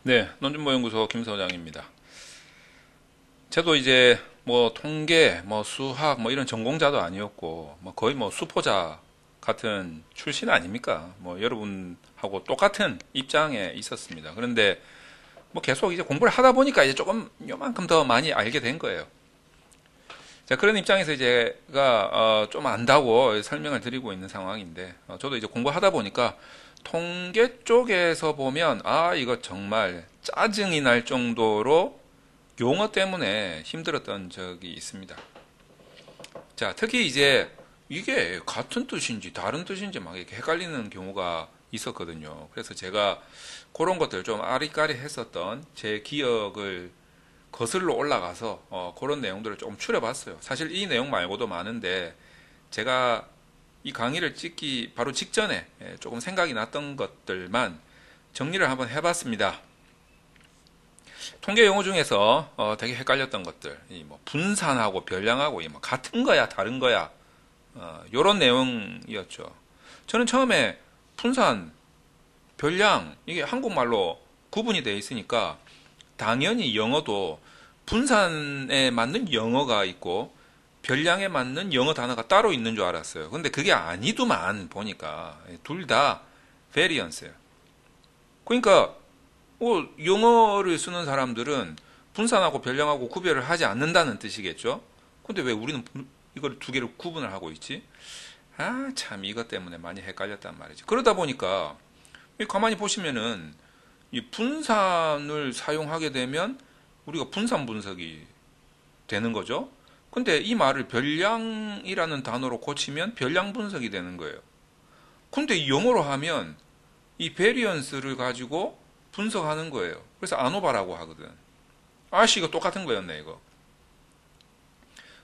네, 논준모연구소 김소장입니다. 저도 이제 뭐 통계, 뭐 수학, 뭐 이런 전공자도 아니었고, 뭐 거의 뭐 수포자 같은 출신 아닙니까? 뭐 여러분하고 똑같은 입장에 있었습니다. 그런데 뭐 계속 이제 공부를 하다 보니까 이제 조금 요만큼 더 많이 알게 된 거예요. 자, 그런 입장에서 제가 좀 안다고 설명을 드리고 있는 상황인데, 저도 이제 공부하다 보니까 통계 쪽에서 보면 이거 정말 짜증이 날 정도로 용어 때문에 힘들었던 적이 있습니다. 자, 특히 이제 이게 같은 뜻인지 다른 뜻인지 막 이렇게 헷갈리는 경우가 있었거든요. 그래서 제가 그런 것들 좀 아리까리 했었던 제 기억을 거슬러 올라가서 그런 내용들을 조금 추려봤어요. 사실 이 내용 말고도 많은데 제가 이 강의를 찍기 바로 직전에 조금 생각이 났던 것들만 정리를 한번 해봤습니다. 통계 용어 중에서 되게 헷갈렸던 것들, 뭐 분산하고 별량하고 뭐 같은 거야, 다른 거야, 이런 내용이었죠. 저는 처음에 분산, 별량 이게 한국말로 구분이 되어 있으니까 당연히 영어도 분산에 맞는 영어가 있고 별량에 맞는 영어 단어가 따로 있는 줄 알았어요. 근데 그게 아니더만 보니까 둘 다 variance예요. 그러니까 영어를 쓰는 사람들은 분산하고 별량하고 구별을 하지 않는다는 뜻이겠죠. 근데 왜 우리는 이걸 두 개를 구분을 하고 있지? 참 이것 때문에 많이 헷갈렸단 말이죠. 그러다 보니까 가만히 보시면은 이 분산을 사용하게 되면 우리가 분산 분석이 되는 거죠. 근데 이 말을 별량이라는 단어로 고치면 별량 분석이 되는 거예요. 근데 이 영어로 하면 이 베리언스를 가지고 분석하는 거예요. 그래서 아노바라고 하거든. 이거 똑같은 거였네, 이거.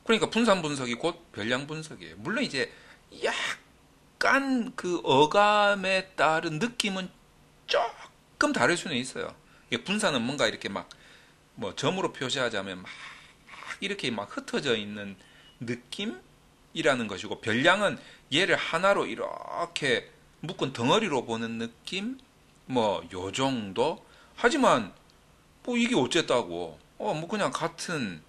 그러니까 분산 분석이 곧 별량 분석이에요. 물론 이제 약간 그 어감에 따른 느낌은 조금 다를 수는 있어요. 분산은 뭔가 이렇게 막 뭐 점으로 표시하자면 막 이렇게 막 흩어져 있는 느낌이라는 것이고, 별량은 얘를 하나로 이렇게 묶은 덩어리로 보는 느낌, 뭐 요 정도. 하지만 뭐 이게 어쨌다고 뭐 그냥 같은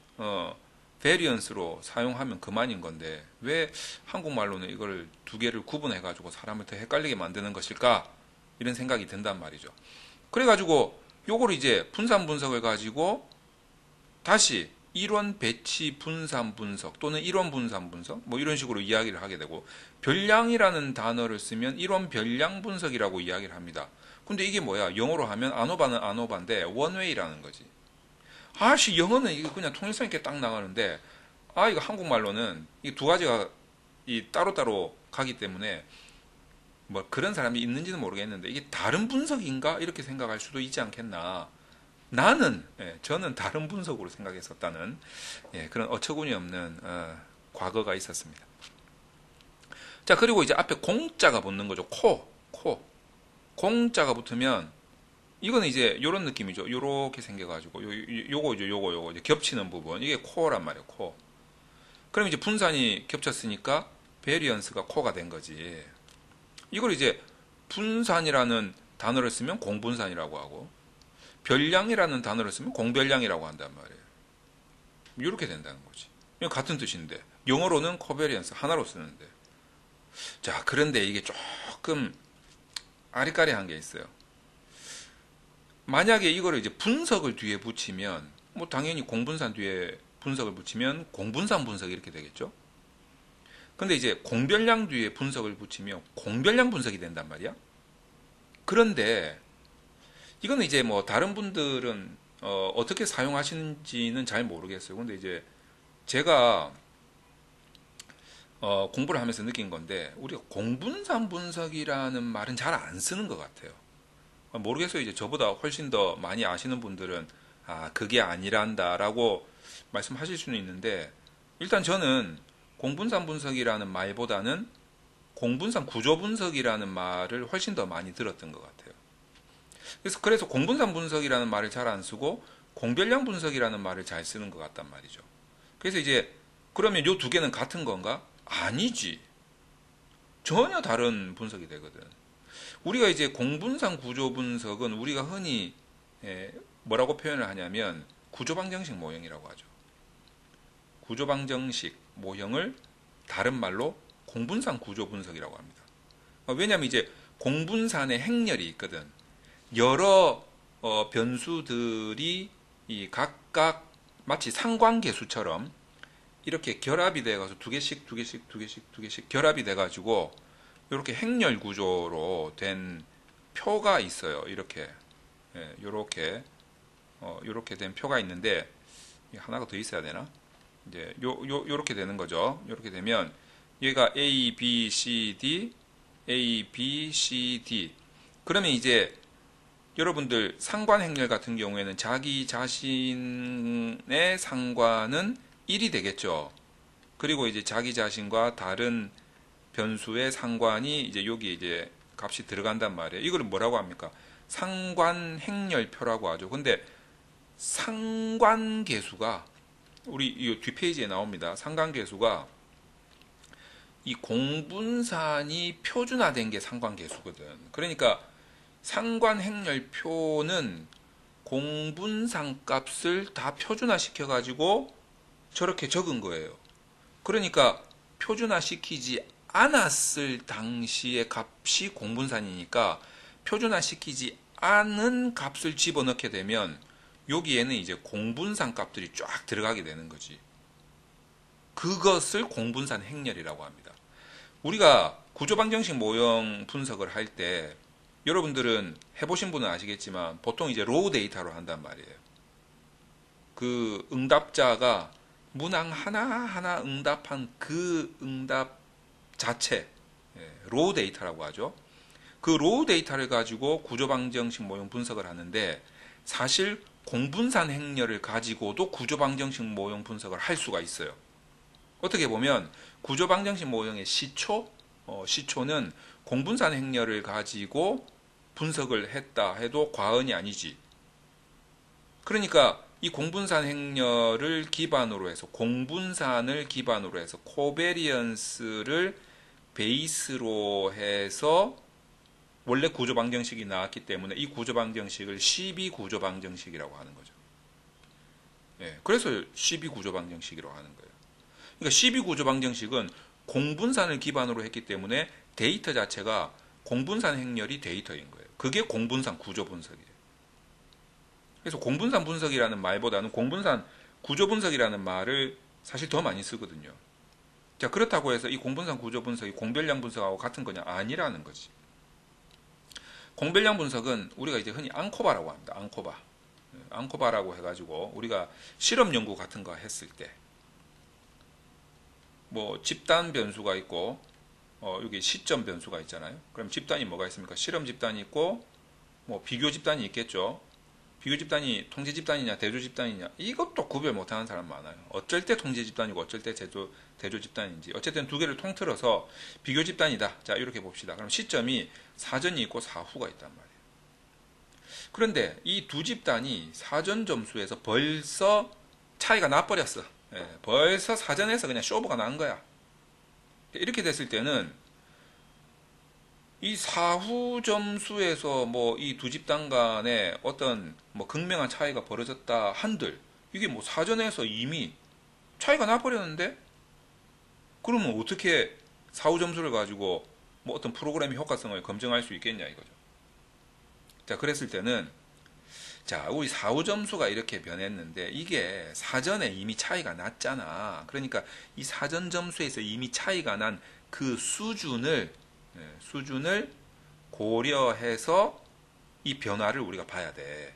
베리언스로 사용하면 그만인 건데 왜 한국말로는 이걸 두 개를 구분해 가지고 사람을 더 헷갈리게 만드는 것일까, 이런 생각이 든단 말이죠. 그래 가지고 요거를 이제 분산 분석을 가지고 다시 이론 배치 분산 분석 또는 이론 분산 분석 뭐 이런 식으로 이야기를 하게 되고, 별량이라는 단어를 쓰면 이론 별량 분석이라고 이야기를 합니다. 근데 이게 뭐야? 영어로 하면 아노바는 아노바인데 원웨이라는 거지. 영어는 이게 그냥 통일성 있게 딱 나가는데 이거 한국말로는 이 두 가지가 이 따로따로 가기 때문에 뭐 그런 사람이 있는지는 모르겠는데 이게 다른 분석인가 이렇게 생각할 수도 있지 않겠나. 저는 다른 분석으로 생각했었다는 그런 어처구니 없는 과거가 있었습니다. 자, 그리고 이제 앞에 공자가 붙는 거죠. 코. 공자가 붙으면 이거는 이제 요런 느낌이죠. 요렇게 생겨가지고 요거 이제 겹치는 부분, 이게 코어란 말이에요. 코. 그럼 이제 분산이 겹쳤으니까 베리언스가 코가 된 거지. 이걸 이제 분산이라는 단어를 쓰면 공분산이라고 하고 별량이라는 단어를 쓰면 공별량이라고 한단 말이에요. 이렇게 된다는 거지. 같은 뜻인데 영어로는 코베리언스 하나로 쓰는데. 자, 그런데 이게 조금 아리까리한 게 있어요. 만약에 이거를 이제 분석을 뒤에 붙이면 뭐 당연히 공분산 뒤에 분석을 붙이면 공분산 분석이 이렇게 되겠죠. 근데 이제 공별량 뒤에 분석을 붙이면 공별량 분석이 된단 말이야. 그런데 이거는 이제 뭐 다른 분들은 어떻게 사용하시는지는 잘 모르겠어요. 근데 이제 제가 공부를 하면서 느낀 건데 우리가 공분산 분석이라는 말은 잘 안 쓰는 것 같아요. 모르겠어요. 이제 저보다 훨씬 더 많이 아시는 분들은 그게 아니란다라고 말씀하실 수는 있는데, 일단 저는 공분산 분석이라는 말보다는 공분산 구조 분석이라는 말을 훨씬 더 많이 들었던 것 같아요. 그래서 공분산 분석이라는 말을 잘 안 쓰고 공별량 분석이라는 말을 잘 쓰는 것 같단 말이죠. 그래서 이제 그러면 요 두 개는 같은 건가? 아니지. 전혀 다른 분석이 되거든. 우리가 이제 공분산 구조 분석은 우리가 흔히 뭐라고 표현을 하냐면 구조방정식 모형이라고 하죠. 구조방정식 모형을 다른 말로 공분산 구조분석이라고 합니다. 왜냐하면 이제 공분산의 행렬이 있거든. 여러 변수들이 이 각각 마치 상관계수처럼 이렇게 결합이 돼가지고 두 개씩 결합이 돼가지고 이렇게 행렬 구조로 된 표가 있어요. 이렇게 이렇게 된 표가 있는데 하나가 더 있어야 되나? 이제 요렇게 되는 거죠. 이렇게 되면 얘가 A, B, C, D, A, B, C, D. 그러면 이제 여러분들 상관 행렬 같은 경우에는 자기 자신의 상관은 1이 되겠죠. 그리고 이제 자기 자신과 다른 변수의 상관이 이제 여기 이제 값이 들어간단 말이에요. 이걸 뭐라고 합니까? 상관 행렬표라고 하죠. 근데 상관계수가 우리 이 뒷페이지에 나옵니다. 상관계수가 이 공분산이 표준화된 게 상관계수거든. 그러니까 상관행렬표는 공분산 값을 다 표준화시켜 가지고 저렇게 적은 거예요. 그러니까 표준화시키지 않았을 당시의 값이 공분산이니까 표준화시키지 않은 값을 집어넣게 되면 여기에는 이제 공분산 값들이 쫙 들어가게 되는 거지. 그것을 공분산 행렬이라고 합니다. 우리가 구조방정식 모형 분석을 할 때 여러분들은 해보신 분은 아시겠지만 보통 이제 로우 데이터로 한단 말이에요. 그 응답자가 문항 하나하나 응답한 그 응답 자체, 로우 데이터라고 하죠. 그 로우 데이터를 가지고 구조방정식 모형 분석을 하는데 사실 공분산 행렬을 가지고도 구조방정식 모형 분석을 할 수가 있어요. 어떻게 보면 구조방정식 모형의 시초는 공분산 행렬을 가지고 분석을 했다 해도 과언이 아니지. 그러니까 이 공분산 행렬을 기반으로 해서 공분산을 기반으로 해서 코베리언스를 베이스로 해서 원래 구조방정식이 나왔기 때문에 이 구조방정식을 12구조방정식이라고 하는 거죠. 그래서 12구조방정식이라고 하는 거예요. 그러니까 12구조방정식은 공분산을 기반으로 했기 때문에 데이터 자체가 공분산 행렬이 데이터인 거예요. 그게 공분산 구조분석이에요. 그래서 공분산 분석이라는 말보다는 공분산 구조분석이라는 말을 사실 더 많이 쓰거든요. 자, 그렇다고 해서 이 공분산 구조분석이 공별량 분석하고 같은 거냐? 아니라는 거지. 공별량 분석은 우리가 이제 흔히 앙코바라고 합니다. 앙코바라고 해가지고 우리가 실험 연구 같은 거 했을 때 뭐 집단 변수가 있고 여기 시점 변수가 있잖아요. 그럼 집단이 뭐가 있습니까? 실험 집단이 있고 뭐 비교 집단이 있겠죠. 비교 집단이 통제 집단이냐 대조 집단이냐 이것도 구별 못하는 사람 많아요. 어쩔 때 통제 집단이고 어쩔 때 대조 집단인지 어쨌든 두 개를 통틀어서 비교 집단이다. 자, 이렇게 봅시다. 그럼 시점이 사전이 있고 사후가 있단 말이에요. 그런데 이 두 집단이 사전 점수에서 벌써 차이가 나버렸어. 벌써 사전에서 그냥 쇼부가 난 거야. 이렇게 됐을 때는 이 사후 점수에서 뭐 이 두 집단 간에 어떤 뭐 극명한 차이가 벌어졌다 한들 이게 뭐 사전에서 이미 차이가 나버렸는데 그러면 어떻게 사후 점수를 가지고 뭐 어떤 프로그램의 효과성을 검증할 수 있겠냐 이거죠. 자, 그랬을 때는 자, 우리 사후 점수가 이렇게 변했는데 이게 사전에 이미 차이가 났잖아. 그러니까 이 사전 점수에서 이미 차이가 난 그 수준을 고려해서 이 변화를 우리가 봐야 돼.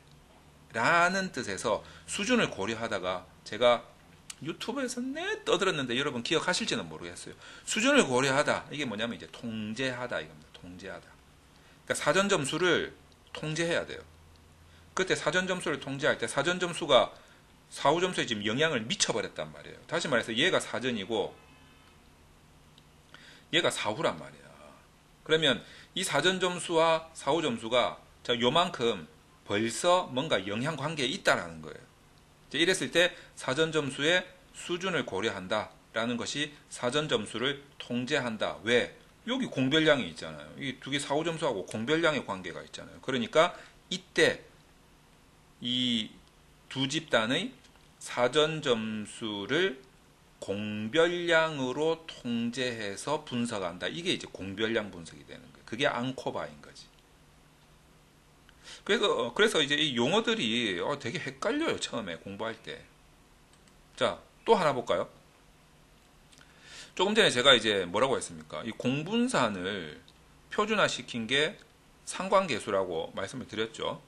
라는 뜻에서 수준을 고려하다가 제가 유튜브에서 떠들었는데 여러분 기억하실지는 모르겠어요. 수준을 고려하다. 이게 뭐냐면 이제 통제하다 이겁니다. 통제하다. 그러니까 사전 점수를 통제해야 돼요. 그때 사전 점수를 통제할 때 사전 점수가 사후 점수에 지금 영향을 미쳐버렸단 말이에요. 다시 말해서 얘가 사전이고 얘가 사후란 말이야. 그러면 이 사전 점수와 사후 점수가 자, 요만큼 벌써 뭔가 영향 관계에 있다라는 거예요. 이랬을 때 사전 점수의 수준을 고려한다 라는 것이 사전 점수를 통제한다. 왜? 여기 공별량이 있잖아요. 이 두 개 사후 점수하고 공별량의 관계가 있잖아요. 그러니까 이때 이 두 집단의 사전 점수를 공별량으로 통제해서 분석한다. 이게 이제 공별량 분석이 되는 거예요. 그게 앙코바인 거지. 그래서 이제 이 용어들이 되게 헷갈려요. 처음에 공부할 때. 자, 또 하나 볼까요? 조금 전에 제가 이제 뭐라고 했습니까? 이 공분산을 표준화시킨 게 상관계수라고 말씀을 드렸죠.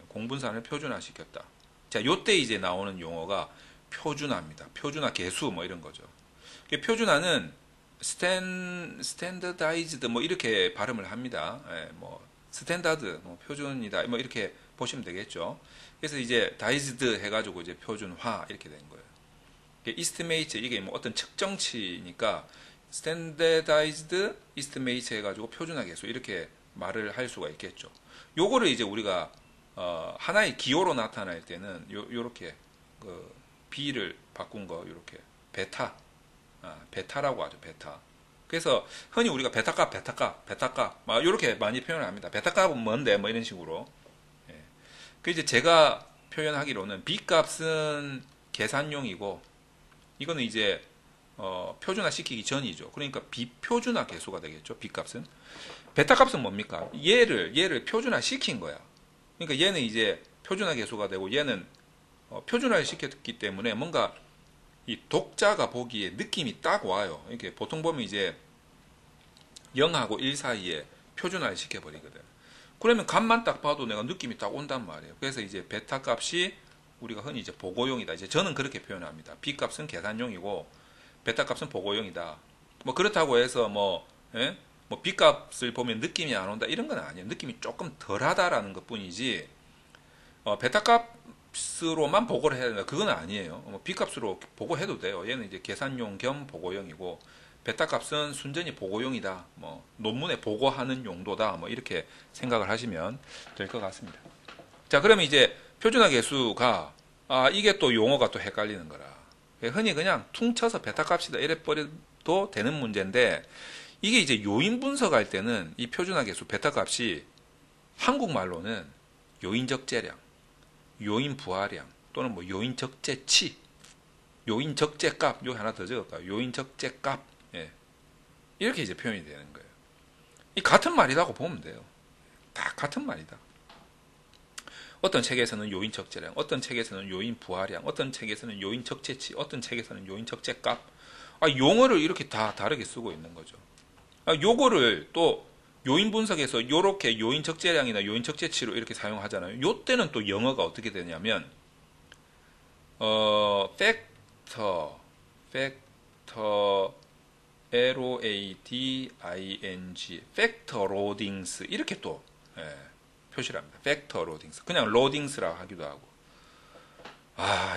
공분산을 표준화시켰다. 자, 요때 이제 나오는 용어가 표준화입니다. 표준화 계수 뭐 이런 거죠. 표준화는 스탠더다이즈드 뭐 이렇게 발음을 합니다. 뭐 스탠다드 뭐 표준이다 뭐 이렇게 보시면 되겠죠. 그래서 이제 다이즈드 해가지고 이제 표준화 이렇게 된 거예요. 이스티메이트 이게 뭐 어떤 측정치니까 스탠더다이즈드 이스티메이트 해가지고 표준화 계수 이렇게 말을 할 수가 있겠죠. 요거를 이제 우리가 하나의 기호로 나타날 때는 요렇게 그 B를 바꾼 거 요렇게 베타라고 하죠. 베타. 그래서 흔히 우리가 베타값 막 요렇게 많이 표현을 합니다. 베타값은 뭔데 뭐 이런 식으로. 그 이제 제가 표현하기로는 B 값은 계산용이고 이거는 이제 표준화 시키기 전이죠. 그러니까 비표준화 계수가 되겠죠. B 값은. 베타 값은 뭡니까? 얘를 표준화 시킨 거야. 그러니까 얘는 이제 표준화 계수가 되고 얘는 표준화를 시켰기 때문에 뭔가 이 독자가 보기에 느낌이 딱 와요. 이렇게 보통 보면 이제 0하고 1 사이에 표준화를 시켜버리거든. 그러면 값만 딱 봐도 내가 느낌이 딱 온단 말이에요. 그래서 이제 베타 값이 우리가 흔히 이제 보고용이다. 이제 저는 그렇게 표현합니다. B 값은 계산용이고 베타 값은 보고용이다. 뭐 그렇다고 해서 뭐 B 값을 보면 느낌이 안 온다 이런 건 아니에요. 느낌이 조금 덜하다라는 것 뿐이지 베타 값으로만 보고를 해야 된다 그건 아니에요. B 값으로 보고해도 돼요. 얘는 이제 계산용 겸 보고용이고 베타 값은 순전히 보고용이다. 뭐 논문에 보고하는 용도다. 뭐 이렇게 생각을 하시면 될 것 같습니다. 자, 그러면 이제 표준화 계수가 이게 또 용어가 또 헷갈리는 거라. 흔히 그냥 퉁쳐서 베타 값이다 이래 버려도 되는 문제인데 이게 이제 요인 분석할 때는 이 표준화 계수 베타 값이 한국말로는 요인 적재량, 요인 부하량 또는 뭐 요인 적재치, 요인 적재값 요 하나 더 적을까요? 요인 적재값 이렇게 이제 표현이 되는 거예요. 이 같은 말이라고 보면 돼요. 다 같은 말이다. 어떤 책에서는 요인 적재량, 어떤 책에서는 요인 부하량, 어떤 책에서는 요인 적재치, 어떤 책에서는 요인 적재값. 용어를 이렇게 다 다르게 쓰고 있는 거죠. 요거를 또 요인 분석에서 요렇게 요인 적재량이나 요인 적재치로 이렇게 사용하잖아요. 요 때는 또 영어가 어떻게 되냐면 팩터 LOADING 팩터 로딩스 이렇게 또 표시를 합니다. 팩터 로딩스 그냥 로딩스라고 하기도 하고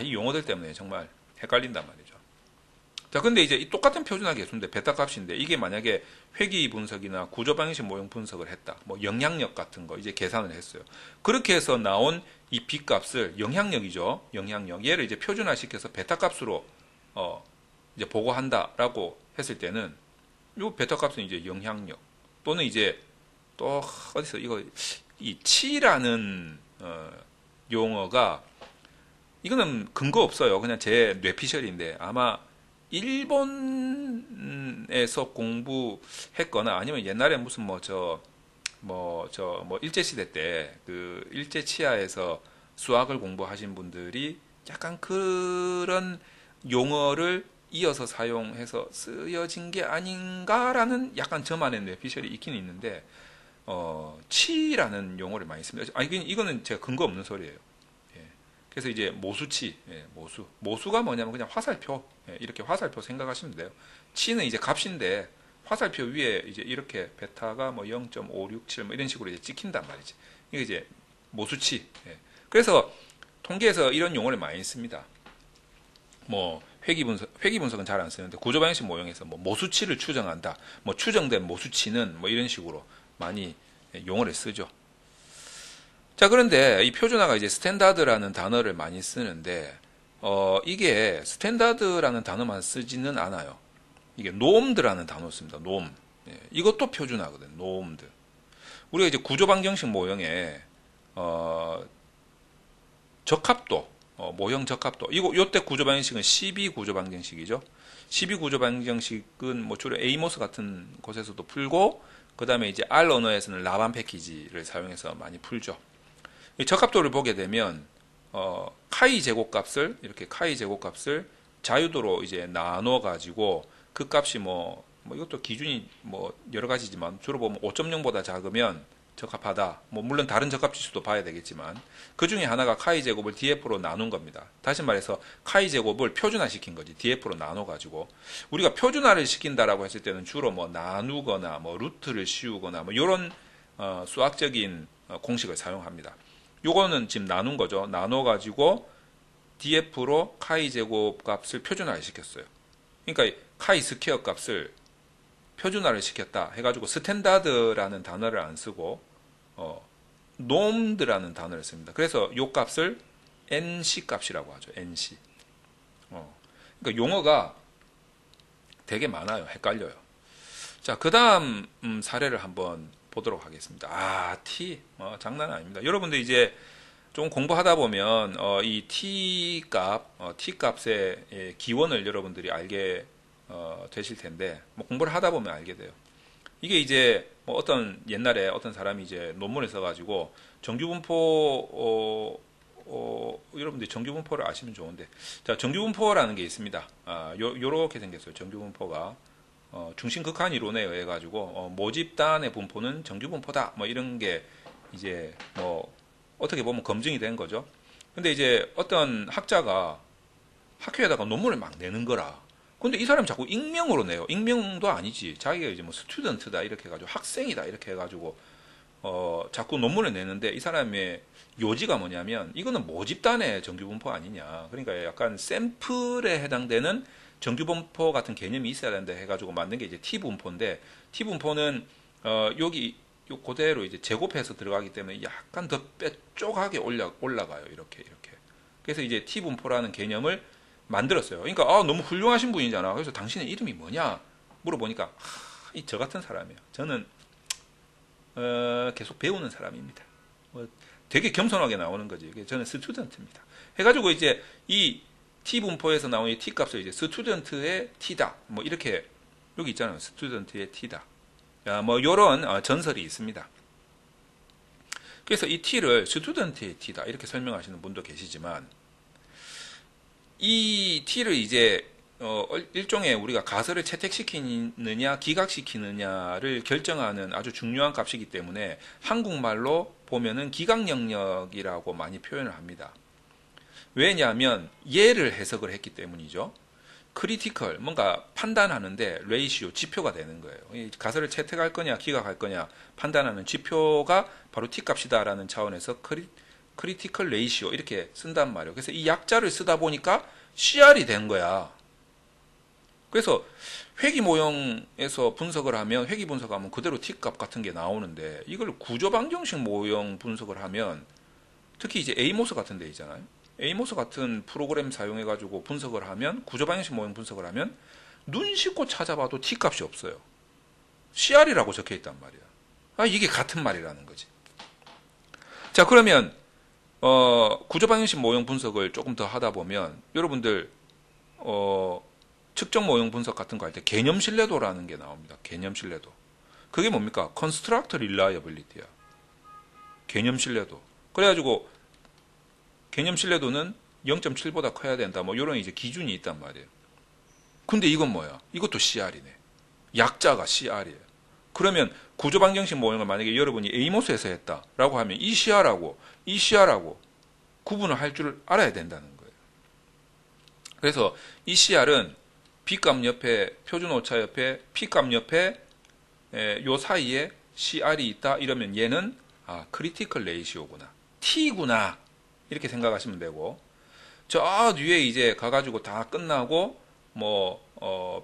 이 용어들 때문에 정말 헷갈린단 말이죠. 자, 근데 이제 이 똑같은 표준화 계수인데 베타 값인데 이게 만약에 회귀 분석이나 구조 방정식 모형 분석을 했다. 뭐 영향력 같은 거 이제 계산을 했어요. 그렇게 해서 나온 이 B 값을 영향력이죠. 영향력. 얘를 이제 표준화 시켜서 베타 값으로 이제 보고한다라고 했을 때는 요 베타 값은 이제 영향력 또는 이제 또 어디서 이 치라는 용어가 이거는 근거 없어요. 그냥 제 뇌피셜인데 아마 일본에서 공부했거나 아니면 옛날에 무슨 일제시대 때 그 일제치하에서 수학을 공부하신 분들이 약간 그런 용어를 이어서 사용해서 쓰여진 게 아닌가라는 약간 저만의 뇌피셜이 있긴 있는데 치라는 용어를 많이 씁니다. 이거는 제가 근거 없는 소리예요. 그래서 이제 모수치, 모수가 뭐냐면 그냥 화살표, 이렇게 화살표 생각하시면 돼요. 치는 이제 값인데 화살표 위에 이제 이렇게 베타가 뭐 0.567 뭐 이런 식으로 이제 찍힌단 말이지. 이게 이제 모수치. 그래서 통계에서 이런 용어를 많이 씁니다. 뭐 회귀 분석은 잘 안 쓰는데 구조 방정식 모형에서 뭐 모수치를 추정한다. 뭐 추정된 모수치는 뭐 이런 식으로 많이 용어를 쓰죠. 자, 그런데 이 표준화가 이제 스탠다드라는 단어를 많이 쓰는데, 이게 스탠다드라는 단어만 쓰지는 않아요. 이게 노음드라는 단어 씁니다. 노음. 이것도 표준화거든. 노음드. 우리가 이제 구조 방정식 모형에, 적합도, 모형 적합도. 요때 구조 방정식은 12 구조 방정식이죠. 12 구조 방정식은 뭐 주로 에이모스 같은 곳에서도 풀고, 그 다음에 이제 R 언어에서는 라반 패키지를 사용해서 많이 풀죠. 이 적합도를 보게 되면, 카이 제곱값을, 이렇게 카이 제곱값을 자유도로 이제 나눠가지고, 그 값이 뭐 이것도 기준이 뭐 여러 가지지만, 주로 보면 5.0보다 작으면 적합하다. 뭐 물론 다른 적합 지수도 봐야 되겠지만, 그 중에 하나가 카이 제곱을 df로 나눈 겁니다. 다시 말해서 카이 제곱을 표준화 시킨 거지. df로 나눠 가지고 우리가 표준화를 시킨다라고 했을 때는 주로 뭐 나누거나 뭐 루트를 씌우거나 뭐 이런 수학적인 공식을 사용합니다. 요거는 지금 나눈 거죠. 나눠 가지고 df로 카이 제곱 값을 표준화 시켰어요. 그러니까 카이 스퀘어 값을 표준화를 시켰다 해가지고 스탠다드라는 단어를 안 쓰고 놈드라는 단어를 씁니다. 그래서 요 값을 nc 값이라고 하죠. nc. 그러니까 용어가 되게 많아요. 헷갈려요. 자, 그 다음 사례를 한번 보도록 하겠습니다. t 장난 아닙니다. 여러분들 이제 좀 공부하다 보면 이 t 값의 기원을 여러분들이 알게 되실 텐데, 뭐 공부를 하다 보면 알게 돼요. 이게 이제 뭐 어떤 옛날에 어떤 사람이 이제 논문을 써가지고 정규분포 여러분들 정규분포를 아시면 좋은데, 자, 정규분포라는 게 있습니다. 요렇게 생겼어요. 정규분포가 중심극한 이론에 의해 가지고 모집단의 분포는 정규분포다. 뭐 이런 게 이제 뭐 어떻게 보면 검증이 된 거죠. 근데 이제 어떤 학자가 학회에다가 논문을 막 내는 거라. 근데 이 사람이 자꾸 익명으로 내요. 익명도 아니지. 자기가 이제 뭐 스튜던트다 이렇게 해가지고 학생이다 이렇게 해가지고 자꾸 논문을 내는데, 이 사람의 요지가 뭐냐면 이거는 모집단의 정규분포 아니냐. 그러니까 약간 샘플에 해당되는 정규분포 같은 개념이 있어야 된다 해가지고 만든 게 이제 T분포인데, T분포는 여기 요 그대로 이제 제곱해서 들어가기 때문에 약간 더 빼쪽하게 올라가요. 이렇게. 그래서 이제 T분포라는 개념을 만들었어요. 그러니까 너무 훌륭하신 분이잖아. 그래서 당신의 이름이 뭐냐 물어보니까 저 같은 사람이에요. 저는 계속 배우는 사람입니다. 되게 겸손하게 나오는 거지. 저는 스튜던트입니다. 해가지고 이제 이 T 분포에서 나온 이 T 값을 이제 스튜던트의 T다. 뭐 이렇게 여기 있잖아요. 스튜던트의 T다. 뭐 이런 전설이 있습니다. 그래서 이 T를 스튜던트의 T다 이렇게 설명하시는 분도 계시지만, 이 T를 이제 일종의 우리가 가설을 채택시키느냐 기각시키느냐를 결정하는 아주 중요한 값이기 때문에 한국말로 보면은 기각 영역이라고 많이 표현을 합니다. 왜냐하면 얘를 해석을 했기 때문이죠. 크리티컬, 뭔가 판단하는데 레이시오, 지표가 되는 거예요. 이 가설을 채택할 거냐 기각할 거냐 판단하는 지표가 바로 T값이다라는 차원에서 크리티컬 레이시오 이렇게 쓴단 말이에요. 그래서 이 약자를 쓰다 보니까 CR이 된 거야. 그래서 회귀 모형에서 분석을 하면, 회귀 분석하면 그대로 T값 같은 게 나오는데, 이걸 구조 방정식 모형 분석을 하면, 특히 이제 에이모스 같은 데 있잖아요. 에이모스 같은 프로그램 사용해 가지고 분석을 하면, 구조 방정식 모형 분석을 하면 눈 씻고 찾아봐도 T값이 없어요. CR이라고 적혀 있단 말이야. 이게 같은 말이라는 거지. 자, 그러면 구조 방정식 모형 분석을 조금 더 하다 보면 여러분들 측정 모형 분석 같은 거 할 때 개념 신뢰도라는 게 나옵니다. 개념 신뢰도. 그게 뭡니까? Construct Reliability야. 개념 신뢰도. 그래가지고 개념 신뢰도는 0.7보다 커야 된다. 뭐 이런 이제 기준이 있단 말이에요. 근데 이건 뭐야? 이것도 CR이네. 약자가 CR이에요. 그러면 구조 방정식 모형을 만약에 여러분이 에이모스에서 했다라고 하면 이 CR하고 이 CR하고 구분을 할 줄 알아야 된다는 거예요. 그래서 이 CR은 B값 옆에 표준 오차 옆에 P값 옆에 요 사이에 CR이 있다 이러면 얘는 크리티컬 레이시오구나, T구나 이렇게 생각하시면 되고, 저 뒤에 이제 가가지고 다 끝나고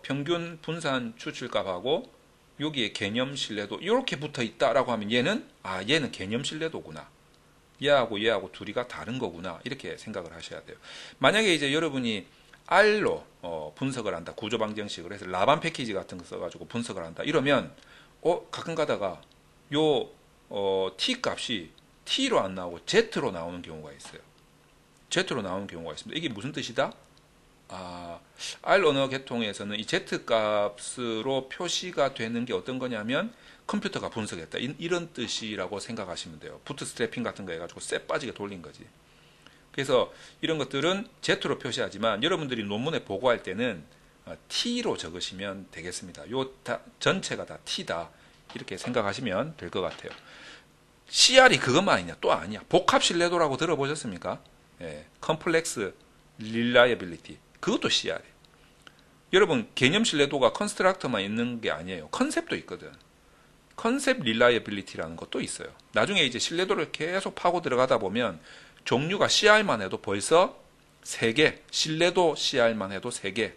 평균 분산 추출값하고 여기에 개념 신뢰도 이렇게 붙어 있다라고 하면 얘는 얘는 개념 신뢰도구나, 얘하고 둘이가 다른 거구나 이렇게 생각을 하셔야 돼요. 만약에 이제 여러분이 R로 분석을 한다, 구조 방정식을 해서 라반 패키지 같은 거 써가지고 분석을 한다 이러면 가끔 가다가 요 T 값이 T로 안 나오고 Z로 나오는 경우가 있어요. Z로 나오는 경우가 있습니다. 이게 무슨 뜻이다? R 언어 계통에서는 이 Z 값으로 표시가 되는 게 어떤 거냐면 컴퓨터가 분석했다. 이런 뜻이라고 생각하시면 돼요. 부트스트래핑 같은 거 해가지고 쎄 빠지게 돌린 거지. 그래서 이런 것들은 Z로 표시하지만 여러분들이 논문에 보고할 때는 T로 적으시면 되겠습니다. 전체가 다 T다. 이렇게 생각하시면 될 것 같아요. CR이 그것만 아니냐? 또 아니야. 복합 신뢰도라고 들어보셨습니까? 예, Complex Reliability. 그것도 CR이에요. 여러분, 개념 신뢰도가 컨스트럭터만 있는 게 아니에요. 컨셉도 있거든. 컨셉 릴라이어빌리티라는 것도 있어요. 나중에 이제 신뢰도를 계속 파고 들어가다 보면 종류가 CR만 해도 벌써 3개, 신뢰도 CR만 해도 3개.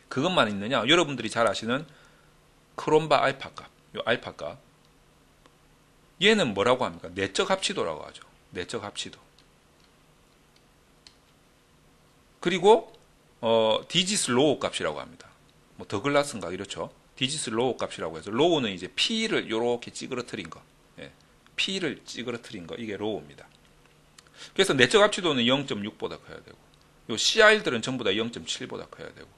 그것만 있느냐? 여러분들이 잘 아시는 크롬바 알파 값, 요 알파 값. 얘는 뭐라고 합니까? 내적 합치도라고 하죠. 내적 합치도. 그리고 디지스 로우 값이라고 합니다. 뭐 더글라스인가 이렇죠. 디지스 로우 값이라고 해서 로우는 이제 P를 이렇게 찌그러뜨린 거, 예, P를 찌그러뜨린 거, 이게 로우입니다. 그래서 내적 합치도는 0.6보다 커야 되고, 요 CR들은 전부 다 0.7보다 커야 되고,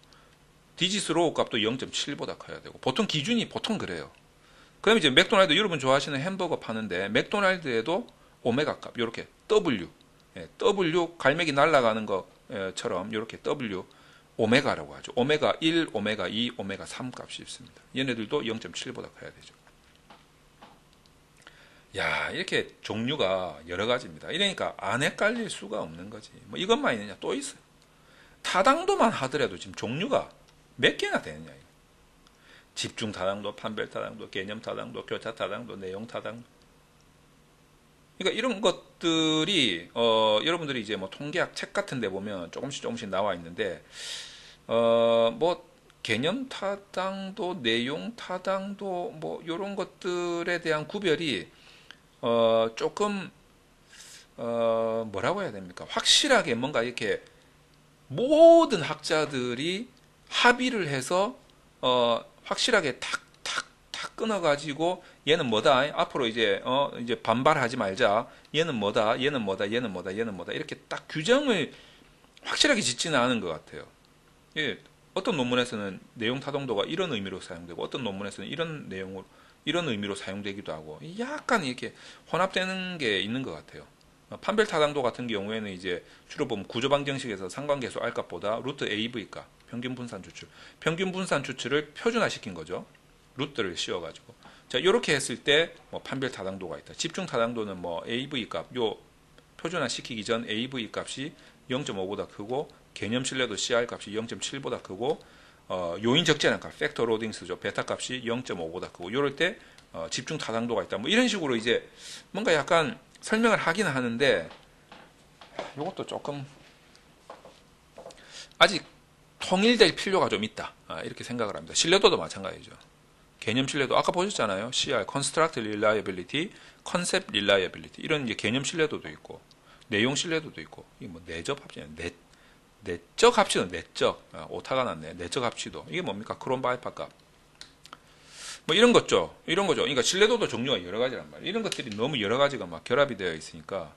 디지스 로우 값도 0.7보다 커야 되고, 보통 기준이 보통 그래요. 그럼 이제 맥도날드, 여러분 좋아하시는 햄버거 파는데 맥도날드에도 오메가 값, 이렇게 W, 예, W 갈매기 날아가는 것처럼 이렇게 W 오메가라고 하죠. 오메가 1, 오메가 2, 오메가 3 값이 있습니다. 얘네들도 0.7보다 커야 되죠. 야, 이렇게 종류가 여러 가지입니다. 이러니까 안 헷갈릴 수가 없는 거지. 뭐 이것만 있느냐? 또 있어요. 타당도만 하더라도 지금 종류가 몇 개나 되느냐. 집중 타당도, 판별 타당도, 개념 타당도, 교차 타당도, 내용 타당도. 그러니까 이런 것들이 여러분들이 이제 뭐 통계학 책 같은 데 보면 조금씩 나와 있는데 뭐 개념 타당도, 내용 타당도 뭐 이런 것들에 대한 구별이 조금 뭐라고 해야 됩니까? 확실하게 뭔가 이렇게 모든 학자들이 합의를 해서 확실하게 탁 끊어가지고 얘는 뭐다, 앞으로 이제 이제 반발하지 말자, 얘는 뭐다, 얘는 뭐다, 얘는 뭐다, 얘는 뭐다, 이렇게 딱 규정을 확실하게 짓지는 않은 것 같아요. 예, 어떤 논문에서는 내용 타당도가 이런 의미로 사용되고, 어떤 논문에서는 이런 내용으로, 이런 의미로 사용되기도 하고, 약간 이렇게 혼합되는 게 있는 것 같아요. 판별 타당도 같은 경우에는 이제 주로 보면 구조 방정식에서 상관계수 R값보다 루트 AV값, 평균 분산 추출, 평균 분산 추출을 표준화시킨 거죠. 루트를 씌워가지고. 자, 이렇게 했을 때 뭐 판별 타당도가 있다. 집중 타당도는 뭐 AV 값, 요 표준화 시키기 전 AV 값이 0.5보다 크고, 개념 신뢰도 CR 값이 0.7보다 크고, 요인 적재량 값, 팩터 로딩스죠. 베타 값이 0.5보다 크고, 요럴 때 집중 타당도가 있다. 뭐 이런 식으로 이제 뭔가 약간 설명을 하긴 하는데, 이것도 조금 아직 통일될 필요가 좀 있다. 이렇게 생각을 합니다. 신뢰도도 마찬가지죠. 개념 신뢰도 아까 보셨잖아요. CR, Construct Reliability, Concept Reliability, 이런 이제 개념 신뢰도도 있고, 내용 신뢰도도 있고, 이게 뭐 내적 합치도, 내적 합치도, 내적, 오타가 났네. 내적 합치도, 이게 뭡니까? 크롬바 알파 값. 뭐 이런 거죠. 그러니까 신뢰도도 종류가 여러 가지란 말이에요. 이런 것들이 너무 여러 가지가 막 결합이 되어 있으니까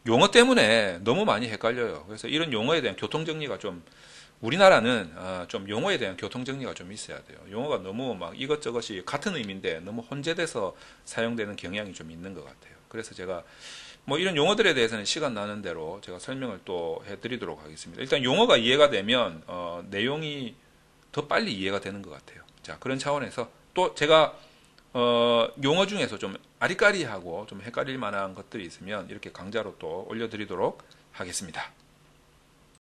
용어 때문에 너무 많이 헷갈려요. 그래서 이런 용어에 대한 교통 정리가 좀, 우리나라는 좀 용어에 대한 교통 정리가 좀 있어야 돼요. 용어가 너무 막 이것저것이 같은 의미인데 너무 혼재돼서 사용되는 경향이 좀 있는 것 같아요. 그래서 제가 뭐 이런 용어들에 대해서는 시간 나는 대로 제가 설명을 또 해드리도록 하겠습니다. 일단 용어가 이해가 되면 내용이 더 빨리 이해가 되는 것 같아요. 자, 그런 차원에서 또 제가 용어 중에서 좀 아리까리하고 좀 헷갈릴 만한 것들이 있으면 이렇게 강좌로 또 올려드리도록 하겠습니다.